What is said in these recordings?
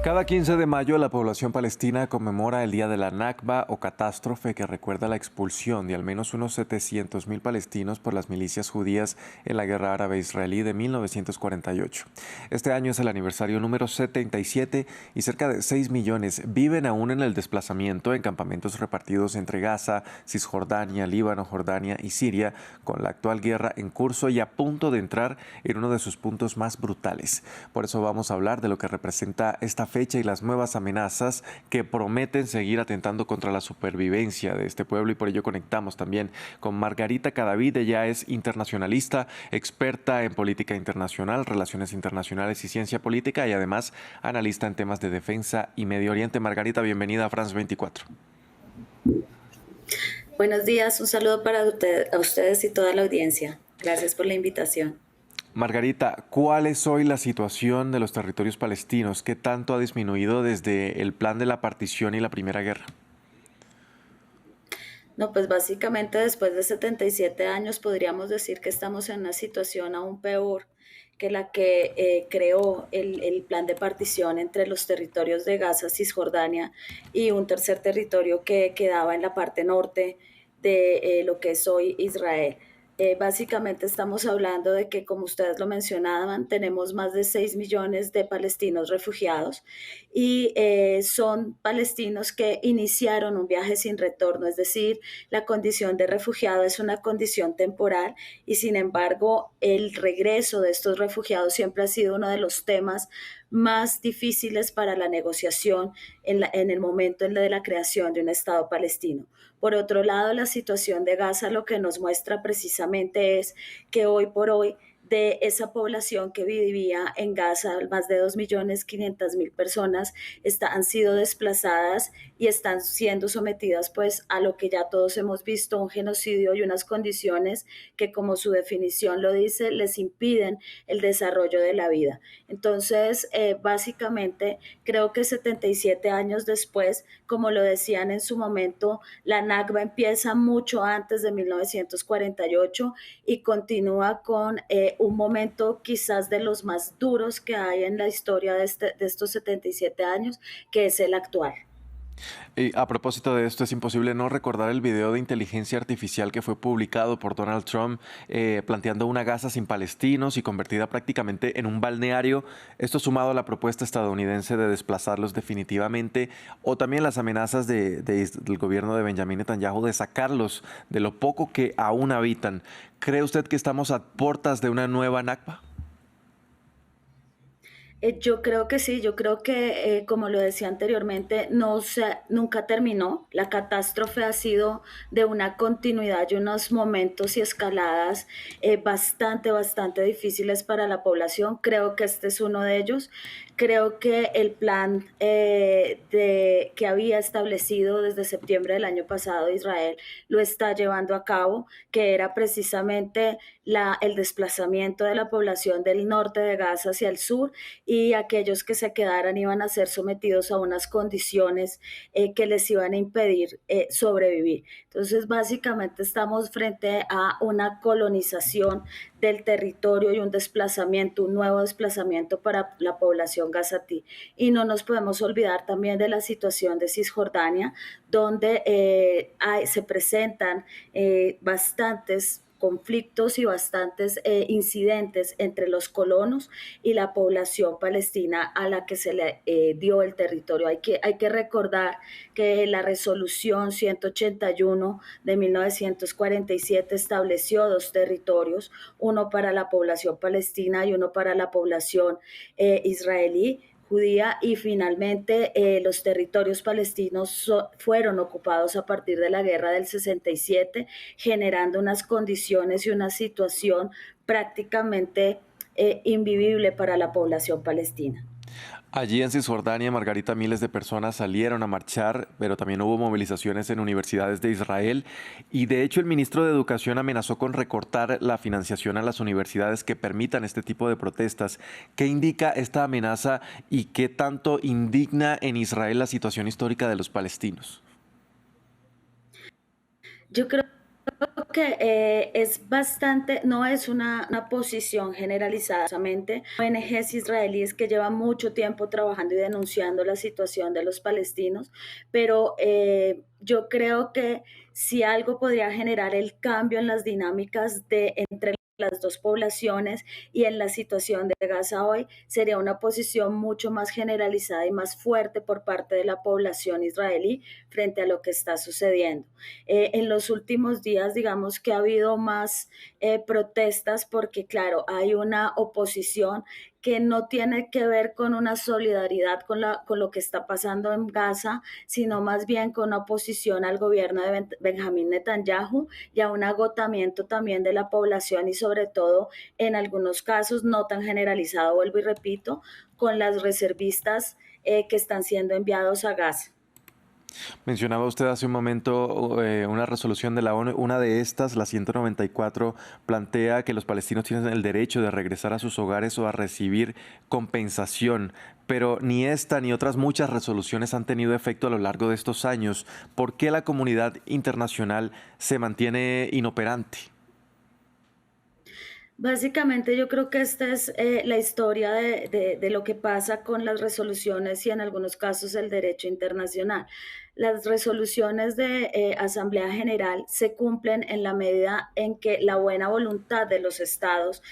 Cada 15 de mayo la población palestina conmemora el Día de la Nakba o catástrofe que recuerda la expulsión de al menos unos 700.000 palestinos por las milicias judías en la guerra árabe-israelí de 1948. Este año es el aniversario número 77 y cerca de 6 millones viven aún en el desplazamiento en campamentos repartidos entre Gaza, Cisjordania, Líbano, Jordania y Siria, con la actual guerra en curso y a punto de entrar en uno de sus puntos más brutales. Por eso vamos a hablar de lo que representa esta fecha y las nuevas amenazas que prometen seguir atentando contra la supervivencia de este pueblo, y por ello conectamos también con Margarita Cadavid. Ella es internacionalista, experta en política internacional, relaciones internacionales y ciencia política, y además analista en temas de defensa y Medio Oriente. Margarita, bienvenida a France 24. Buenos días, un saludo para a ustedes y toda la audiencia. Gracias por la invitación. Margarita, ¿cuál es hoy la situación de los territorios palestinos? ¿Qué tanto ha disminuido desde el plan de la partición y la Primera Guerra? No, pues básicamente después de 77 años podríamos decir que estamos en una situación aún peor que la que creó el plan de partición entre los territorios de Gaza, Cisjordania y un tercer territorio que quedaba en la parte norte de lo que es hoy Israel. Básicamente estamos hablando de que, como ustedes lo mencionaban, tenemos más de 6 millones de palestinos refugiados y son palestinos que iniciaron un viaje sin retorno, es decir, la condición de refugiado es una condición temporal y sin embargo el regreso de estos refugiados siempre ha sido uno de los temas más difíciles para la negociación en el momento de la creación de un Estado palestino. Por otro lado, la situación de Gaza lo que nos muestra precisamente es que hoy por hoy de esa población que vivía en Gaza, más de 2.500.000 personas han sido desplazadas y están siendo sometidas pues a lo que ya todos hemos visto, un genocidio y unas condiciones que, como su definición lo dice, les impiden el desarrollo de la vida. Entonces, básicamente, creo que 77 años después, como lo decían en su momento, la Nakba empieza mucho antes de 1948 y continúa con un momento quizás de los más duros que hay en la historia de estos 77 años, que es el actual. Y a propósito de esto, es imposible no recordar el video de inteligencia artificial que fue publicado por Donald Trump planteando una Gaza sin palestinos y convertida prácticamente en un balneario. Esto sumado a la propuesta estadounidense de desplazarlos definitivamente, o también las amenazas del gobierno de Benjamín Netanyahu de sacarlos de lo poco que aún habitan. ¿Cree usted que estamos a puertas de una nueva Nakba? Yo creo que sí, yo creo que, como lo decía anteriormente, nunca terminó. La catástrofe ha sido de una continuidad y unos momentos y escaladas bastante difíciles para la población. Creo que este es uno de ellos. Creo que el plan que había establecido desde septiembre del año pasado Israel lo está llevando a cabo, que era precisamente el desplazamiento de la población del norte de Gaza hacia el sur, y aquellos que se quedaran iban a ser sometidos a unas condiciones que les iban a impedir sobrevivir. Entonces, básicamente estamos frente a una colonización del territorio y un desplazamiento, un nuevo desplazamiento para la población gazatí. Y no nos podemos olvidar también de la situación de Cisjordania, donde se presentan bastantes conflictos y bastantes incidentes entre los colonos y la población palestina a la que se le dio el territorio. Hay que recordar que la resolución 181 de 1947 estableció dos territorios, uno para la población palestina y uno para la población israelí, judía, y finalmente los territorios palestinos fueron ocupados a partir de la guerra del 67, generando unas condiciones y una situación prácticamente invivible para la población palestina. Allí en Cisjordania, Margarita, miles de personas salieron a marchar, pero también hubo movilizaciones en universidades de Israel. Y de hecho, el ministro de Educación amenazó con recortar la financiación a las universidades que permitan este tipo de protestas. ¿Qué indica esta amenaza y qué tanto indigna en Israel la situación histórica de los palestinos? Yo creo Que es bastante, no es una posición generalizada, solamente ONGs israelíes que llevan mucho tiempo trabajando y denunciando la situación de los palestinos, pero yo creo que si algo podría generar el cambio en las dinámicas de entre las dos poblaciones y en la situación de Gaza hoy, sería una posición mucho más generalizada y más fuerte por parte de la población israelí frente a lo que está sucediendo. En los últimos días, digamos que ha habido más protestas porque, claro, hay una oposición que no tiene que ver con una solidaridad con lo que está pasando en Gaza, sino más bien con una oposición al gobierno de Benjamín Netanyahu y a un agotamiento también de la población y sobre todo en algunos casos no tan generalizado, vuelvo y repito, con las reservistas que están siendo enviados a Gaza. Mencionaba usted hace un momento una resolución de la ONU. Una de estas, la 194, plantea que los palestinos tienen el derecho de regresar a sus hogares o a recibir compensación. Pero ni esta ni otras muchas resoluciones han tenido efecto a lo largo de estos años. ¿Por qué la comunidad internacional se mantiene inoperante? Básicamente yo creo que esta es la historia de lo que pasa con las resoluciones y en algunos casos el derecho internacional. Las resoluciones de Asamblea General se cumplen en la medida en que la buena voluntad de los estados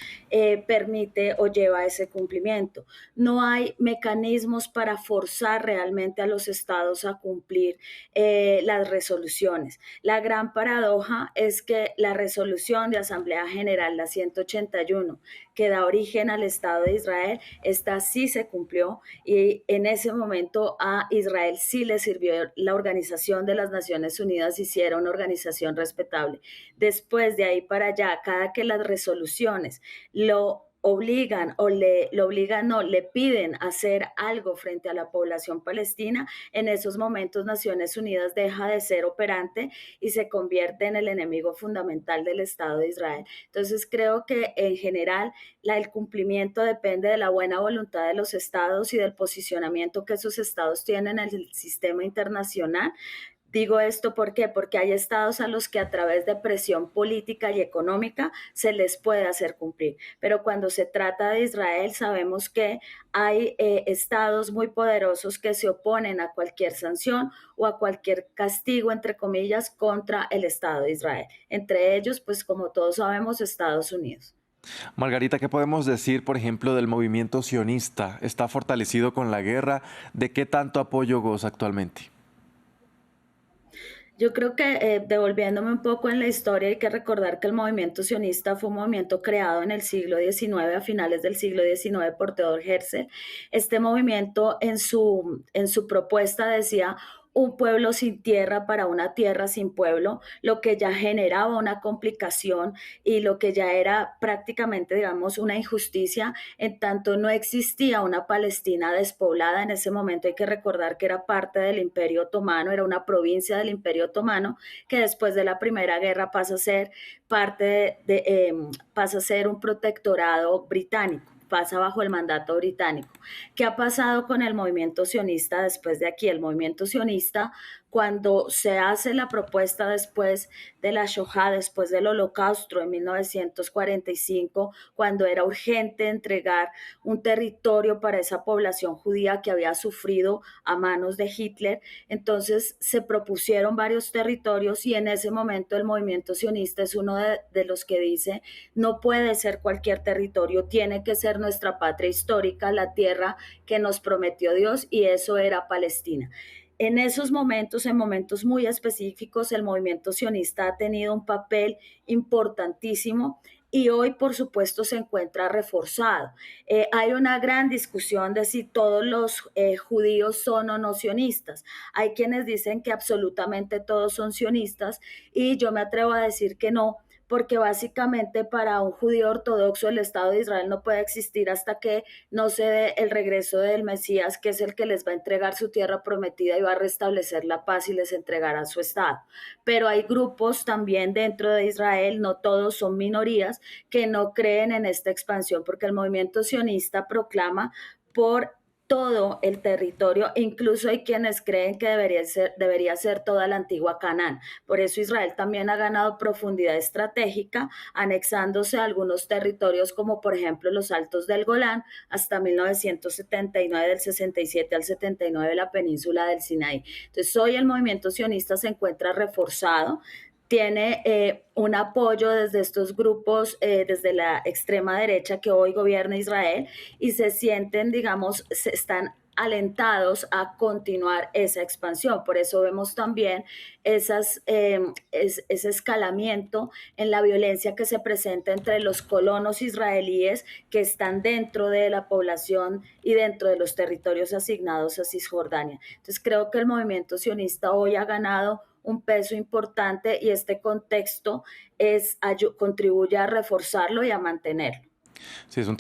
permite o lleva a ese cumplimiento. No hay mecanismos para forzar realmente a los estados a cumplir las resoluciones. La gran paradoja es que la resolución de Asamblea General, la 181, que da origen al Estado de Israel, esta sí se cumplió y en ese momento a Israel sí le sirvió la Organización de las Naciones Unidas y sí era una organización respetable. Después de ahí para allá, cada que las resoluciones lo obligan o lo obligan, no, le piden hacer algo frente a la población palestina, en esos momentos Naciones Unidas deja de ser operante y se convierte en el enemigo fundamental del Estado de Israel. Entonces creo que en general el cumplimiento depende de la buena voluntad de los estados y del posicionamiento que esos estados tienen en el sistema internacional. Digo esto ¿por qué? Porque hay estados a los que a través de presión política y económica se les puede hacer cumplir. Pero cuando se trata de Israel, sabemos que hay estados muy poderosos que se oponen a cualquier sanción o a cualquier castigo, entre comillas, contra el Estado de Israel. Entre ellos, pues como todos sabemos, Estados Unidos. Margarita, ¿qué podemos decir, por ejemplo, del movimiento sionista? ¿Está fortalecido con la guerra? ¿De qué tanto apoyo goza actualmente? Yo creo que devolviéndome un poco en la historia, hay que recordar que el movimiento sionista fue un movimiento creado en el siglo XIX, a finales del siglo XIX, por Theodor Herzl. Este movimiento en su propuesta decía un pueblo sin tierra para una tierra sin pueblo, lo que ya generaba una complicación y lo que ya era prácticamente, digamos, una injusticia, en tanto no existía una Palestina despoblada en ese momento. Hay que recordar que era parte del Imperio Otomano, era una provincia del Imperio Otomano, que después de la Primera Guerra pasa a ser pasa a ser un protectorado británico, pasa bajo el mandato británico. ¿Qué ha pasado con el movimiento sionista después de aquí? El movimiento sionista, cuando se hace la propuesta después de la Shoah, después del Holocausto en 1945, cuando era urgente entregar un territorio para esa población judía que había sufrido a manos de Hitler, entonces se propusieron varios territorios y en ese momento el movimiento sionista es uno de los que dice no puede ser cualquier territorio, tiene que ser nuestra patria histórica, la tierra que nos prometió Dios y eso era Palestina. En esos momentos, en momentos muy específicos, el movimiento sionista ha tenido un papel importantísimo y hoy, por supuesto, se encuentra reforzado. Hay una gran discusión de si todos los judíos son o no sionistas. Hay quienes dicen que absolutamente todos son sionistas y yo me atrevo a decir que no, porque básicamente para un judío ortodoxo el Estado de Israel no puede existir hasta que no se dé el regreso del Mesías, que es el que les va a entregar su tierra prometida y va a restablecer la paz y les entregará su Estado. Pero hay grupos también dentro de Israel, no todos son minorías, que no creen en esta expansión, porque el movimiento sionista proclama por todo el territorio, incluso hay quienes creen que debería ser toda la antigua Canaán. Por eso Israel también ha ganado profundidad estratégica, anexándose a algunos territorios como por ejemplo los Altos del Golán hasta 1979, del 67 al 79 la península del Sinaí. Entonces hoy el movimiento sionista se encuentra reforzado, tiene un apoyo desde estos grupos, desde la extrema derecha que hoy gobierna Israel y se sienten, digamos, se están alentados a continuar esa expansión. Por eso vemos también ese escalamiento en la violencia que se presenta entre los colonos israelíes que están dentro de la población y dentro de los territorios asignados a Cisjordania. Entonces creo que el movimiento sionista hoy ha ganado un peso importante y este contexto contribuye a reforzarlo y a mantenerlo. Sí, es un